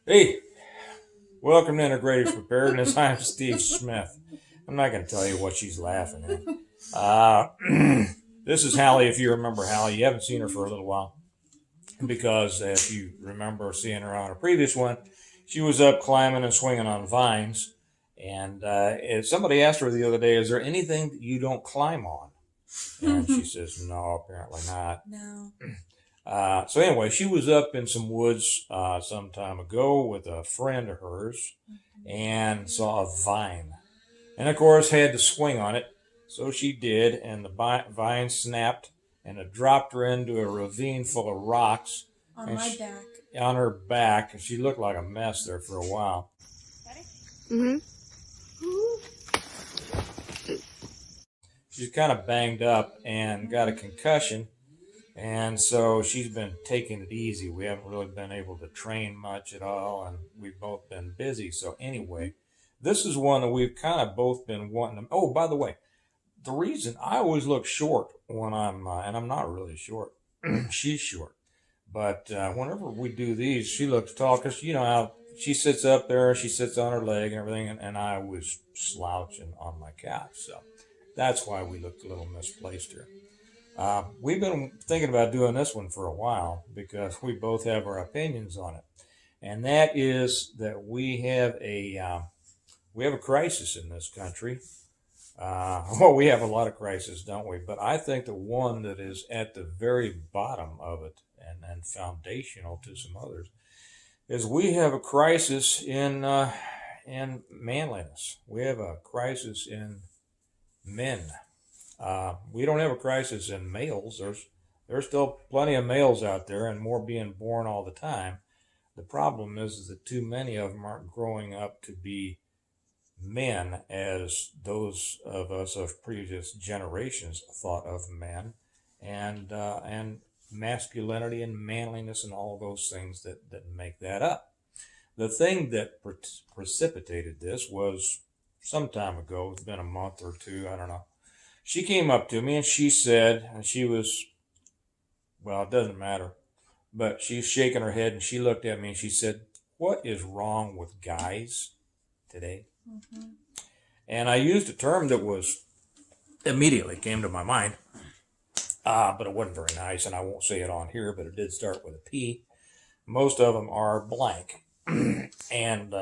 Hey, welcome to Integrative Preparedness. I'm Steve Smith. I'm not going to tell you what she's laughing at. This is Hallie. If you remember Hallie, you haven't seen her for a little while because if you remember seeing her on a previous one, she was up climbing and swinging on vines. And somebody asked her the other day, "Is there anything that you don't climb on?" And she says, "No, apparently not." No. So anyway, she was up in some woods some time ago with a friend of hers and saw a vine. And of course, had to swing on it. So she did, and the vine snapped and it dropped her into a ravine full of rocks. On my back. On her back. And she looked like a mess there for a while. Mm-hmm. She's kind of banged up and got a concussion. And so she's been taking it easy. We haven't really been able to train much at all, and we've both been busy. So, anyway, this is one that we've kind of both been wanting to. Oh, by the way, the reason I always look short when and I'm not really short, she's short. But whenever we do these, she looks tall because you know how she sits up there, she sits on her leg and everything, and I was slouching on my couch. So that's why we looked a little misplaced here. We've been thinking about doing this one for a while because we both have our opinions on it, and that is that we have a crisis in this country. Well, we have a lot of crises, don't we? But I think the one that is at the very bottom of it and foundational to some others is we have a crisis in manliness. We have a crisis in men. We don't have a crisis in males. There's still plenty of males out there, and more being born all the time. The problem is that too many of them aren't growing up to be men as those of us of previous generations thought of men, and masculinity and manliness and all those things that make that up. The thing that precipitated this was some time ago. It's been a month or two. I don't know. She came up to me and she said, and she was, well, it doesn't matter, but she's shaking her head and she looked at me and she said, "What is wrong with guys today?" Mm-hmm. And I used a term that was immediately came to my mind, but it wasn't very nice, and I won't say it on here, but it did start with a P. Most of them are blank. and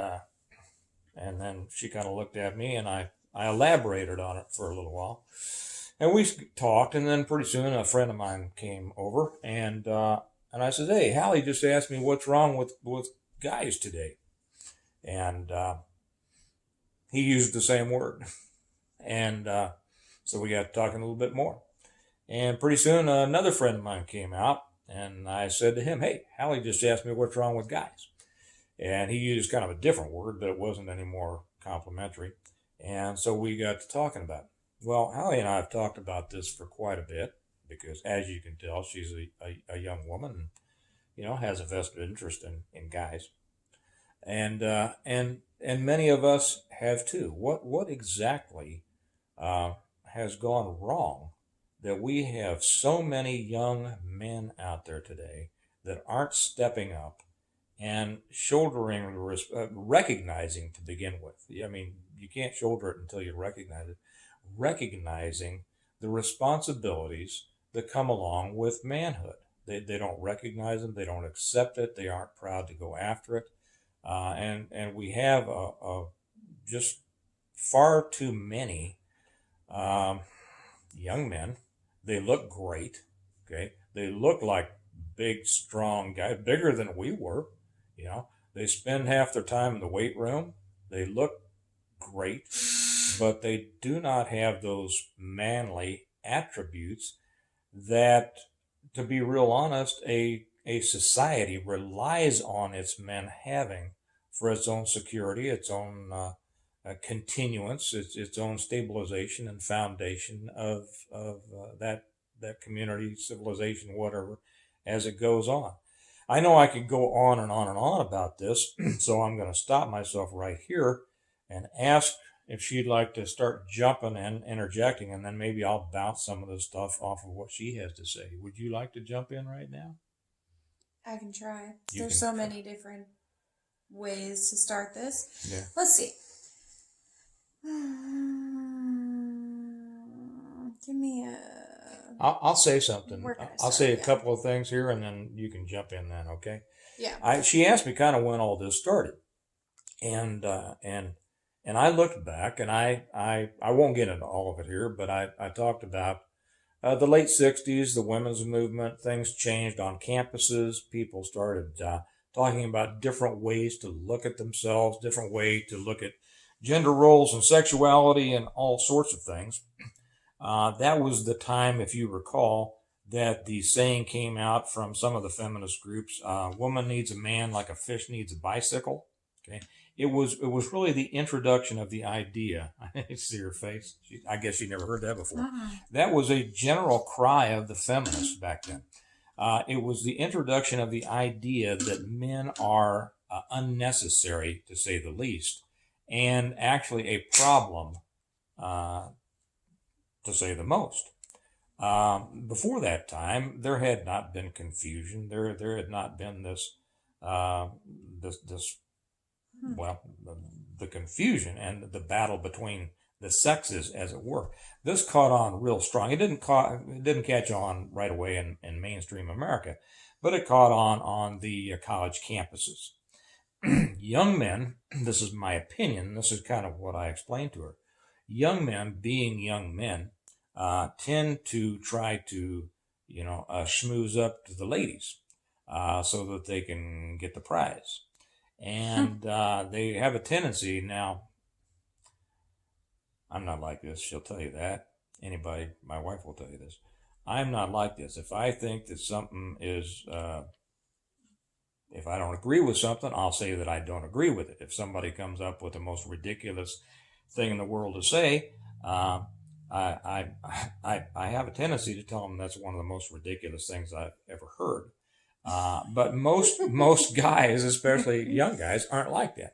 then she kind of looked at me and I elaborated on it for a little while. And we talked, and then pretty soon a friend of mine came over, and I said, "Hey, Hallie just asked me what's wrong with guys today," and he used the same word, and so we got talking a little bit more, and pretty soon another friend of mine came out, and I said to him, "Hey, Hallie just asked me what's wrong with guys," and he used kind of a different word, but it wasn't any more complimentary, and so we got to talking about it. Well, Hallie and I have talked about this for quite a bit because, as you can tell, she's a young woman and, you know, has a vested interest in guys. And many of us have too. What exactly has gone wrong that we have so many young men out there today that aren't stepping up and shouldering recognizing to begin with? I mean, you can't shoulder it until you recognize it. Recognizing the responsibilities that come along with manhood. They don't recognize them. They don't accept it. They aren't proud to go after it. And we have just far too many um, young men. They look great. Okay, they look like big, strong guys, bigger than we were. You know, they spend half their time in the weight room. They look great, but they do not have those manly attributes that, to be real honest, a society relies on its men having for its own security, its own continuance, its own stabilization and foundation of that community, civilization, whatever, as it goes on. I know I could go on and on and on about this, so I'm going to stop myself right here and ask if she'd like to start jumping and interjecting, and then maybe I'll bounce some of the stuff off of what she has to say. Would you like to jump in right now? I can try. You There's can so try. many different ways to start this. Yeah. Let's see. Give me a. I'll say something. Where can I I'll start? say a Yeah. couple of things here, and then you can jump in. Then, okay? Yeah. She asked me kind of when all this started, and I looked back, and I won't get into all of it here, but I talked about the late '60s, the women's movement. Things changed on campuses. People started talking about different ways to look at themselves, different way to look at gender roles and sexuality, and all sorts of things. That was the time, if you recall, that the saying came out from some of the feminist groups: "Woman needs a man like a fish needs a bicycle." Okay, it was really the introduction of the idea. I see her face. I guess she never heard that before. That was a general cry of the feminists back then. It was the introduction of the idea that men are unnecessary, to say the least, and actually a problem, to say the most. Before that time, there had not been confusion. There had not been this, well, the confusion and the battle between the sexes, as it were. This caught on real strong. It didn't catch on right away in mainstream America, but it caught on the college campuses. Young men, this is my opinion, this is kind of what I explained to her. Young men, being young men, tend to try to, schmooze up to the ladies so that they can get the prize. And they have a tendency now. I'm not like this. She'll tell you that. Anybody, my wife will tell you this. I'm not like this. If I think that something is, if I don't agree with something, I'll say that I don't agree with it. If somebody comes up with the most ridiculous thing in the world to say, I have a tendency to tell them that's one of the most ridiculous things I've ever heard. But most guys, especially young guys, aren't like that.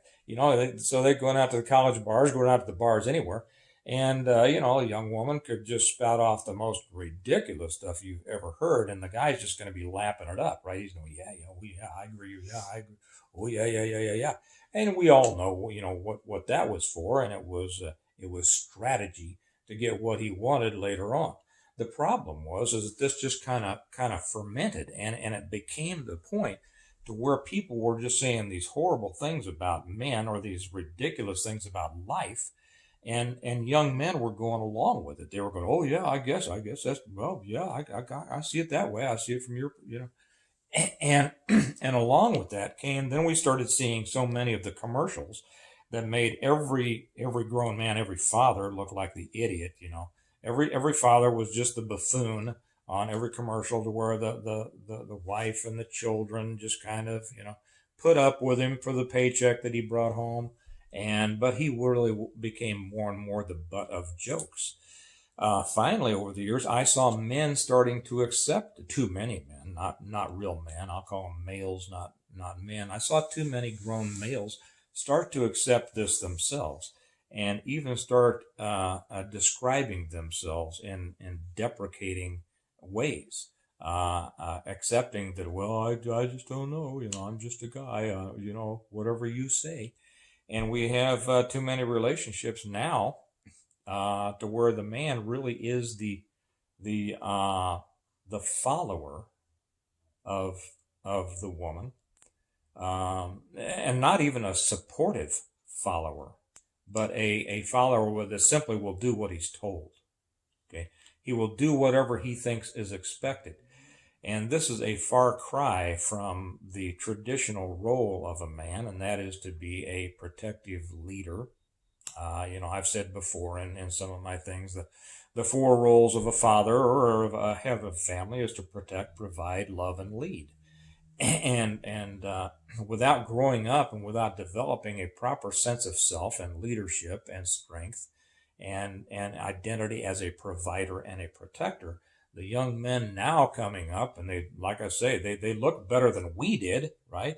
So they're going out to the college bars, going out to the bars anywhere. And, a young woman could just spout off the most ridiculous stuff you've ever heard. And the guy's just going to be lapping it up, right? He's going, yeah, I agree. Yeah, I agree. Oh, yeah. And we all know, what that was for. And it was strategy to get what he wanted later on. The problem is that this just kind of fermented, and it became the point to where people were just saying these horrible things about men, or these ridiculous things about life, and young men were going along with it. They were going, oh yeah, I guess that's, well, yeah, I see it that way. I see it from your, and and along with that came, then we started seeing so many of the commercials that made every grown man, every father look like the idiot. Every father was just the buffoon on every commercial, to where the wife and the children just kind of, put up with him for the paycheck that he brought home. But he really became more and more the butt of jokes. Finally, over the years, I saw men starting to accept, too many men, not real men. I'll call them males, not men. I saw too many grown males start to accept this themselves, and even start describing themselves in deprecating ways, accepting that, well, I just don't know, I'm just a guy, whatever you say. And we have too many relationships now to where the man really is the follower of the woman, and not even a supportive follower, but a follower that simply will do what he's told. Okay, he will do whatever he thinks is expected. And this is a far cry from the traditional role of a man, and that is to be a protective leader. I've said before in some of my things, the four roles of a father or of a head of family is to protect, provide, love, and lead. And without growing up and without developing a proper sense of self and leadership and strength and identity as a provider and a protector, the young men now coming up, and they, like I say, they look better than we did, right?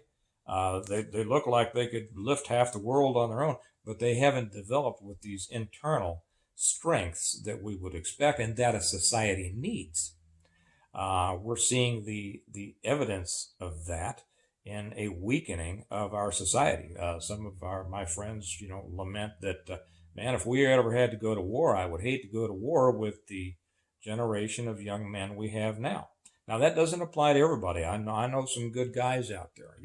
They look like they could lift half the world on their own, but they haven't developed with these internal strengths that we would expect and that a society needs. We're seeing the evidence of that in a weakening of our society. Some of my friends, lament that, man, if we ever had to go to war, I would hate to go to war with the generation of young men we have now. Now, that doesn't apply to everybody. I know some good guys out there,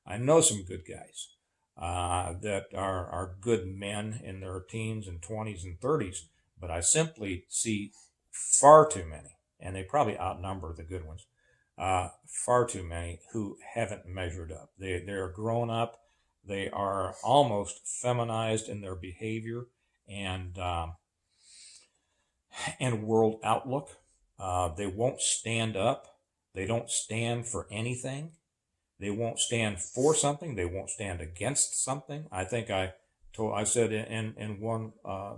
I know some good guys that are good men in their teens and 20s and 30s, but I simply see far too many, and they probably outnumber the good ones, far too many who haven't measured up. They're grown up. They are almost feminized in their behavior and world outlook. They won't stand up. They don't stand for anything. They won't stand for something. They won't stand against something. I think I said in one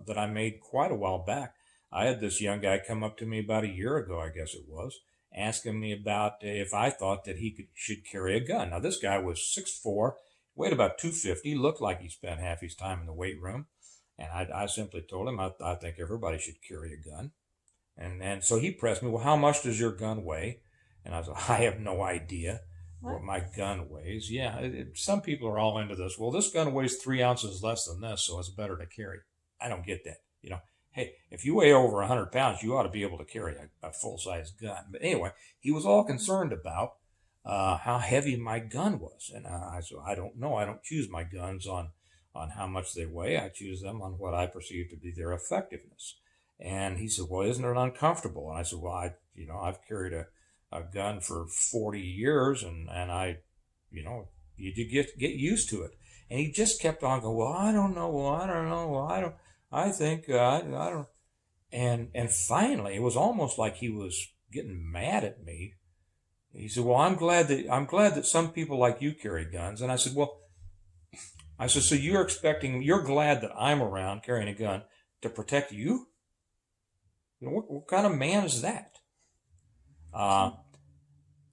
that I made quite a while back. I had this young guy come up to me about a year ago, I guess it was, asking me about if I thought that he should carry a gun. Now, this guy was 6'4", weighed about 250, looked like he spent half his time in the weight room. And I simply told him I think everybody should carry a gun. And so he pressed me, well, how much does your gun weigh? And I said, I have no idea what my gun weighs. Yeah, some people are all into this. Well, this gun weighs 3 ounces less than this, so it's better to carry. I don't get that. Hey, if you weigh over 100 pounds, you ought to be able to carry a full-size gun. But anyway, he was all concerned about how heavy my gun was. And I said, I don't know. I don't choose my guns on how much they weigh. I choose them on what I perceive to be their effectiveness. And he said, well, isn't it uncomfortable? And I said, well, I've carried a gun for 40 years and I, you get used to it. And he just kept on going, well, I don't know. Well, I don't know. Well, I think, I don't. And finally, it was almost like he was getting mad at me. He said, well, I'm glad that some people like you carry guns. And I said, so you're glad that I'm around carrying a gun to protect you? What kind of man is that?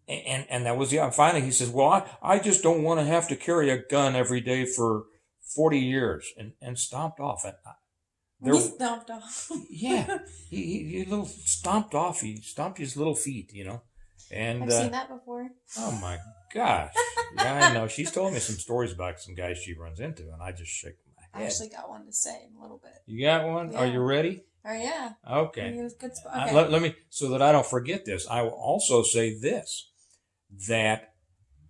And that was, finally he says, well, I just don't want to have to carry a gun every day for 40 years and stomped off. He stomped off. Yeah, he little stomped off. He stomped his little feet, And I've seen that before. Oh my gosh! Yeah, I know. She's told me some stories about some guys she runs into, and I just shake my head. I actually got one to say in a little bit. You got one? Yeah. Are you ready? Oh yeah. Okay. It was good spot. Okay. Let me, so that I don't forget this. I will also say this, that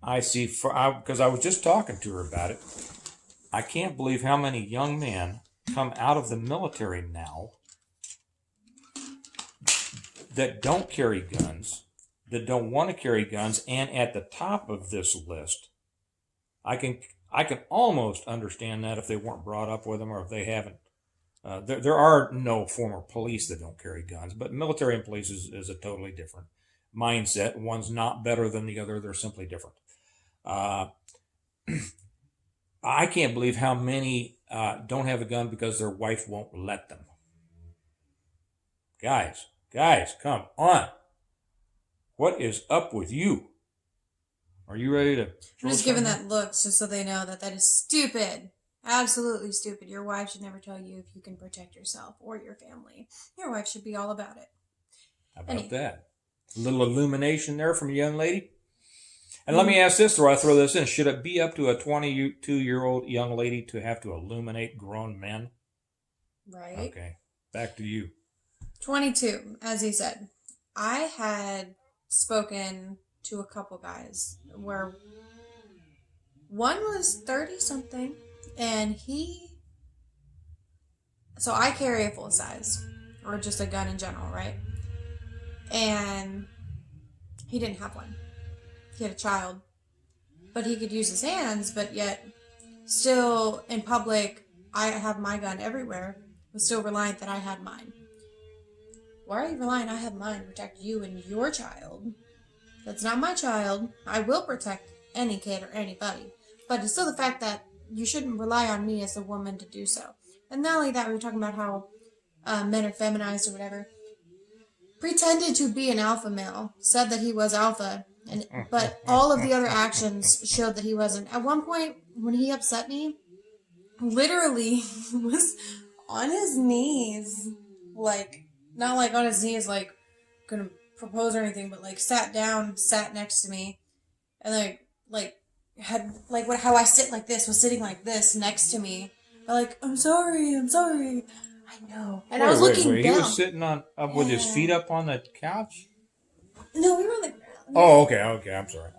I see because I was just talking to her about it. I can't believe how many young men come out of the military now that don't carry guns, that don't want to carry guns, and at the top of this list, I can almost understand that if they weren't brought up with them or if they haven't. There are no former police that don't carry guns, but military and police is a totally different mindset. One's not better than the other; they're simply different. I can't believe how many don't have a gun because their wife won't let them. Guys, come on. What is up with you? Are you ready to... I'm just giving that look just so they know that is stupid. Absolutely stupid. Your wife should never tell you if you can protect yourself or your family. Your wife should be all about it. How about that? A little illumination there from a young lady. And let me ask this, or I throw this in. Should it be up to a 22-year-old young lady to have to illuminate grown men? Right. Okay. Back to you. 22, as he said. I had spoken to a couple guys where one was 30-something, and so I carry a full size, or just a gun in general, right? And he didn't have one. He had a child, but he could use his hands, but yet still in public, I have my gun everywhere, was still reliant that I had mine. Why are you relying I have mine to protect you and your child? That's not my child. I will protect any kid or anybody, but it's still the fact that you shouldn't rely on me as a woman to do so. And not only that, we were talking about how men are feminized or whatever. Pretended to be an alpha male, said that he was alpha, but all of the other actions showed that he wasn't. At one point, when he upset me, literally was on his knees, like, not like on his knees, like, gonna propose or anything, but like sat down, sat next to me, and like had like what how I sit like this was sitting like this next to me. But like, I'm sorry, I'm sorry. I know. And I was looking Wait. He was down. sitting on up with his feet Yeah. up on the couch. No, we were on the ground. Oh, okay. I'm sorry.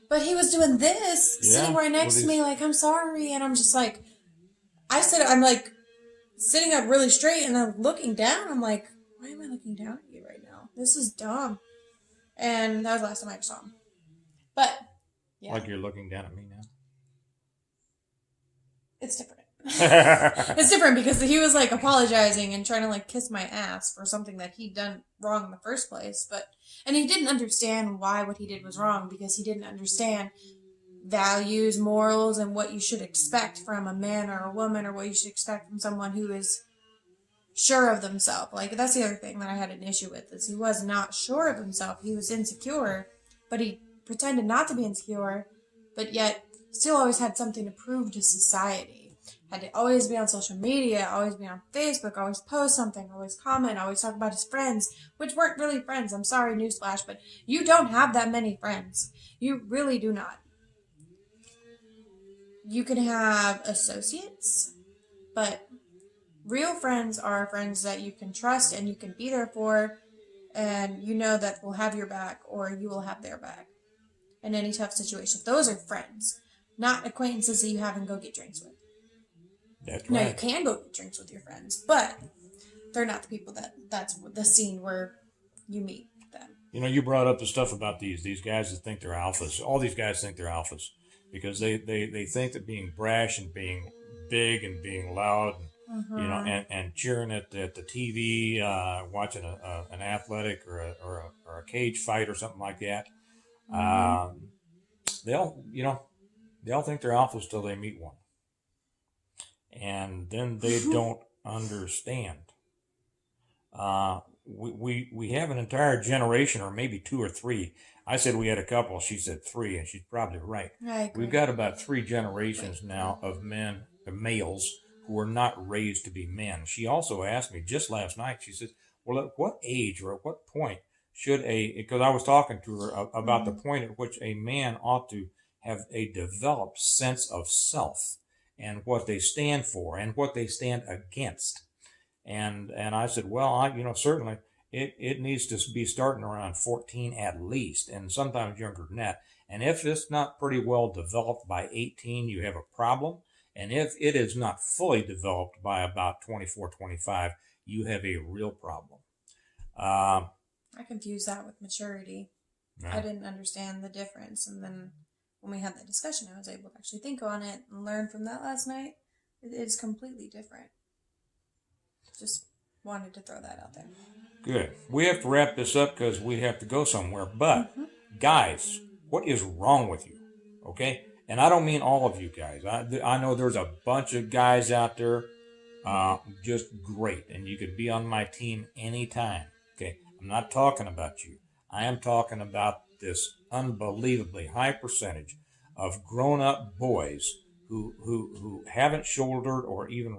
But he was doing this, sitting Yeah. right next to me, like, I'm sorry. And I'm just like, I'm like sitting up really straight and I'm looking down. I'm like, why am I looking down at you right now? This is dumb. And that was the last time I ever saw him. But, yeah. Like you're looking down at me now. It's different. It's different because he was like apologizing and trying to like kiss my ass for something that he'd done wrong in the first place. And he didn't understand why what he did was wrong because he didn't understand values, morals, and what you should expect from a man or a woman or what you should expect from someone who is sure of themselves. Like, that's the other thing that I had an issue with is he was not sure of himself. He was insecure, but he pretended not to be insecure, but yet still always had something to prove to society. Had to always be on social media, always be on Facebook, always post something, always comment, always talk about his friends, which weren't really friends. I'm sorry, newsflash, but you don't have that many friends. You really do not. You can have associates, but real friends are friends that you can trust and you can be there for, and you know that will have your back or you will have their back in any tough situation. Those are friends, not acquaintances that you have and go get drinks with. That's No, right. you can go get drinks with your friends, but they're not the people that's the scene where you meet them. You know, you brought up the stuff about these guys that think they're alphas. All these guys think they're alphas because they think that being brash and being big and being loud and you know and cheering at the TV, watching an athletic or a cage fight or something like that. They'll think they're alphas till they meet one, and then they don't understand. We have an entire generation, or maybe two or three. I said we had a couple. She said three, and she's probably right. I agree. We've got about three generations now of males who are not raised to be men. She also asked me just last night. She said, "Well, at what age or at what point should because I was talking to her about the point at which a man ought to have a developed sense of self and what they stand for and what they stand against." And I said, well, certainly it needs to be starting around 14 at least, and sometimes younger than that. And if it's not pretty well developed by 18, you have a problem. And if it is not fully developed by about 24, 25, you have a real problem. I confuse that with maturity. Yeah. I didn't understand the difference. And then when we had that discussion, I was able to actually think on it and learn from that last night. It is completely different. Just wanted to throw that out there. Good. We have to wrap this up because we have to go somewhere. But, guys, what is wrong with you? Okay? And I don't mean all of you guys. I know there's a bunch of guys out there just great. And you could be on my team anytime. Okay? I'm not talking about you. I am talking about this unbelievably high percentage of grown-up boys who haven't shouldered or even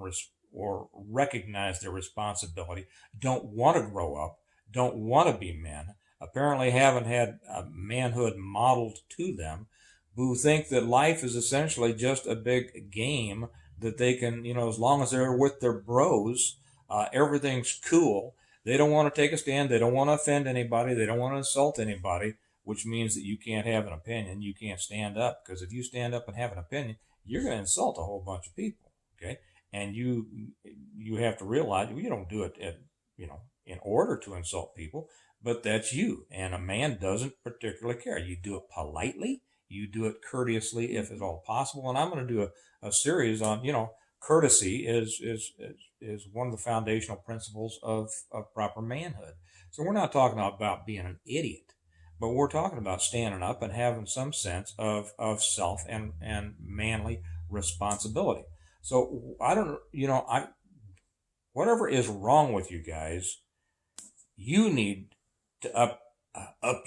or recognize their responsibility, don't want to grow up, don't want to be men, apparently haven't had manhood modeled to them, who think that life is essentially just a big game that they can, as long as they're with their bros, everything's cool. They don't want to take a stand. They don't want to offend anybody. They don't want to insult anybody, which means that you can't have an opinion. You can't stand up, because if you stand up and have an opinion, you're going to insult a whole bunch of people, okay? And you have to realize you don't do it in order to insult people, but that's you. And a man doesn't particularly care. You do it politely. You do it courteously, if at all possible. And I'm going to do a series on, courtesy is one of the foundational principles of proper manhood. So we're not talking about being an idiot, but we're talking about standing up and having some sense of self and manly responsibility. So whatever is wrong with you guys, you need to up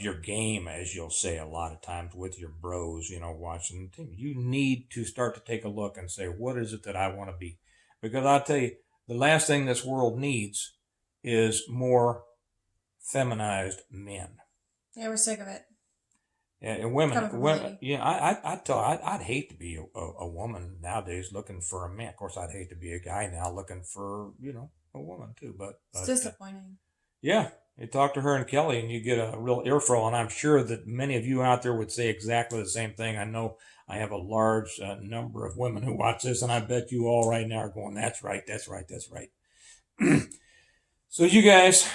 your game, as you'll say a lot of times with your bros, watching the team. You need to start to take a look and say, what is it that I want to be? Because I'll tell you, the last thing this world needs is more feminized men. Yeah, we're sick of it. And Coming from a women, lady. yeah, I'd hate to be a woman nowadays looking for a man. Of course, I'd hate to be a guy now looking for, a woman too. It's disappointing. Yeah, you talk to her and Kelly, and you get a real earful. And I'm sure that many of you out there would say exactly the same thing. I know I have a large number of women who watch this, and I bet you all right now are going, "That's right, that's right, that's right." So you guys,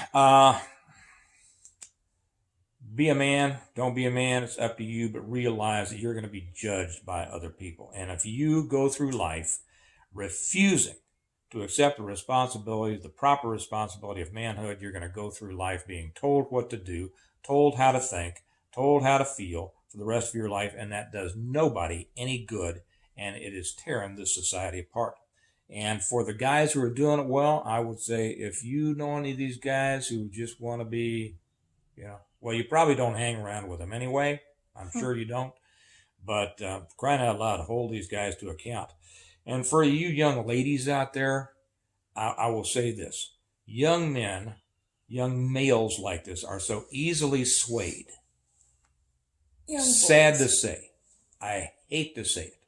be a man, don't be a man, it's up to you, but realize that you're going to be judged by other people. And if you go through life refusing to accept the responsibility, the proper responsibility of manhood, you're going to go through life being told what to do, told how to think, told how to feel for the rest of your life, and that does nobody any good, and it is tearing this society apart. And for the guys who are doing it well, I would say if you know any of these guys who just want to be, well, you probably don't hang around with them anyway. I'm sure you don't. But crying out loud, hold these guys to account. And for you young ladies out there, I will say this. Young men, young males like this are so easily swayed. Sad to say. I hate to say it.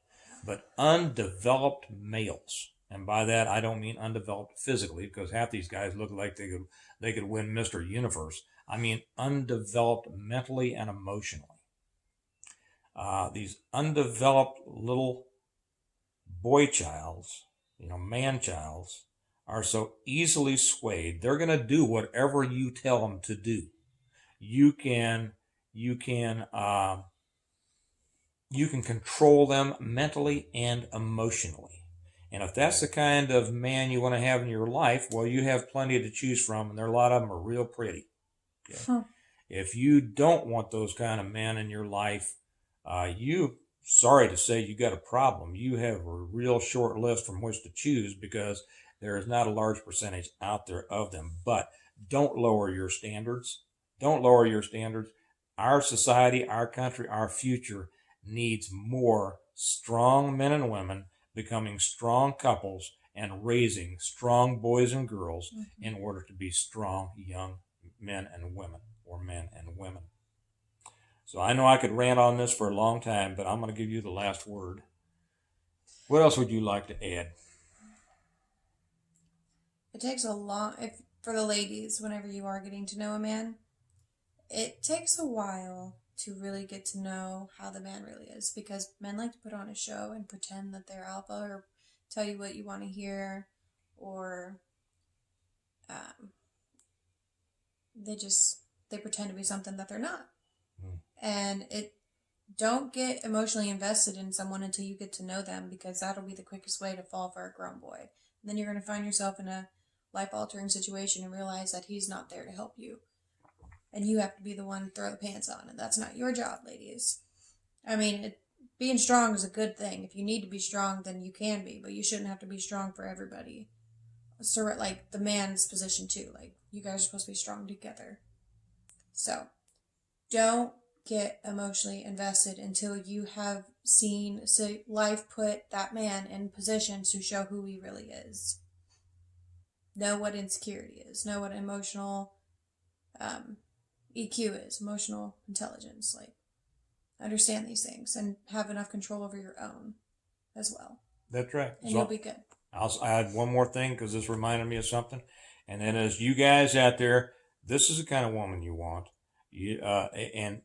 But undeveloped males, and by that I don't mean undeveloped physically, because half these guys look like they could win Mr. Universe. I mean undeveloped mentally and emotionally. These undeveloped little boy childs, man childs, are so easily swayed. They're going to do whatever you tell them to do. You can control them mentally and emotionally. And if that's the kind of man you want to have in your life, well, you have plenty to choose from, and a lot of them are real pretty. Okay? If you don't want those kind of men in your life, sorry to say, you got a problem. You have a real short list from which to choose, because there is not a large percentage out there of them. But don't lower your standards. Don't lower your standards. Our society, our country, our future needs more strong men and women becoming strong couples and raising strong boys and girls in order to be strong young men and women, or men and women. So I know I could rant on this for a long time, but I'm going to give you the last word. What else would you like to add? It takes for the ladies, whenever you are getting to know a man, it takes a while to really get to know how the man really is, because men like to put on a show and pretend that they're alpha, or tell you what you want to hear, or they pretend to be something that they're not. And don't get emotionally invested in someone until you get to know them, because that'll be the quickest way to fall for a grown boy. And then you're going to find yourself in a life-altering situation and realize that he's not there to help you. And you have to be the one to throw the pants on, and that's not your job, ladies. I mean, being strong is a good thing. If you need to be strong, then you can be, but you shouldn't have to be strong for everybody. So, like, the man's position, too. Like, you guys are supposed to be strong together. So, don't get emotionally invested until you have seen life put that man in positions to show who he really is. Know what insecurity is. Know what emotional EQ is, emotional intelligence. Like, understand these things and have enough control over your own as well. That's right. And you'll be good. I'll add one more thing, because this reminded me of something. And that is, you guys out there, this is the kind of woman you want. And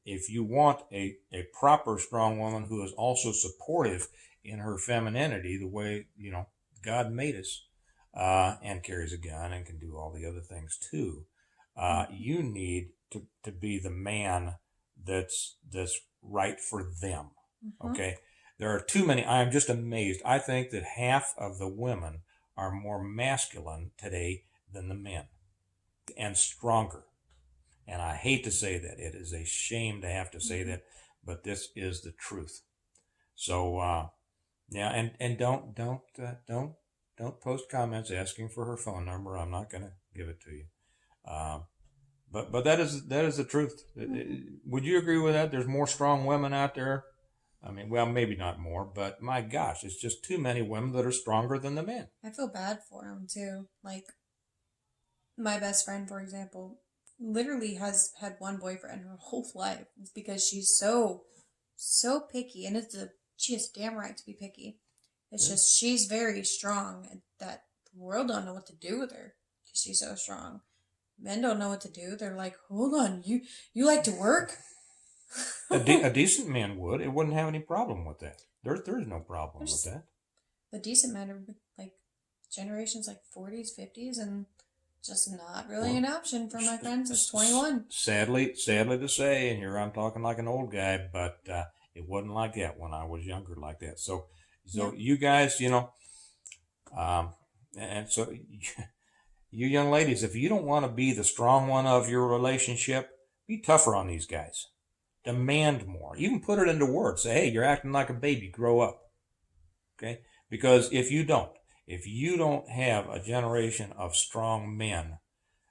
if you want a proper strong woman who is also supportive in her femininity, the way God made us, and carries a gun and can do all the other things too, you need to be the man that's right for them. Okay, there are too many. I am just amazed. I think that half of the women are more masculine today than the men, and stronger. And I hate to say that. It is a shame to have to say that, but this is the truth. So, yeah, and don't post comments asking for her phone number. I'm not going to give it to you. But that is the truth. Would you agree with that? There's more strong women out there. I mean, well, maybe not more, but my gosh, it's just too many women that are stronger than the men. I feel bad for them too. Like, my best friend, for example, literally has had one boyfriend her whole life. It's because she's so picky, and she has damn right to be picky. It's just she's very strong, and that the world don't know what to do with her because she's so strong. Men don't know what to do. They're like, hold on, you like to work? A decent man would. It wouldn't have any problem with that. There's no problem with that. The decent men are like generations like 40s, 50s, and just not really an option for my friends that's 21. Sadly to say, and here I'm talking like an old guy, but it wasn't like that when I was younger like that. So Yeah. you guys, and so you young ladies, if you don't want to be the strong one of your relationship, be tougher on these guys. Demand more. You can put it into words. Say, hey, you're acting like a baby. Grow up. Okay? Because if you don't have a generation of strong men,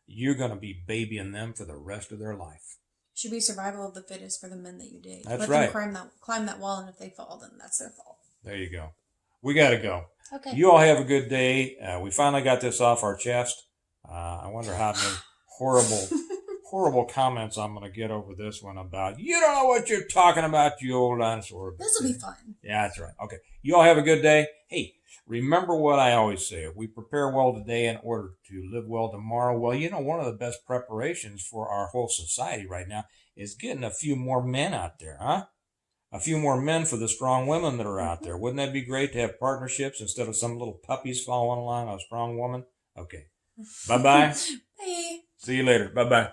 you're going to be babying them for the rest of their life. Should be survival of the fittest for the men that you date. That's Let right. them climb that wall, and if they fall, then that's their fault. There you go. We got to go. Okay. You all have a good day. We finally got this off our chest. I wonder how many horrible comments I'm going to get over this one about, you don't know what you're talking about, you old dinosaur. This will be fun. Yeah, that's right. Okay. You all have a good day. Hey, remember what I always say. If we prepare well today in order to live well tomorrow, well, one of the best preparations for our whole society right now is getting a few more men out there, huh? A few more men for the strong women that are out there. Wouldn't that be great to have partnerships instead of some little puppies following along a strong woman? Okay. Bye-bye. Bye. See you later. Bye-bye.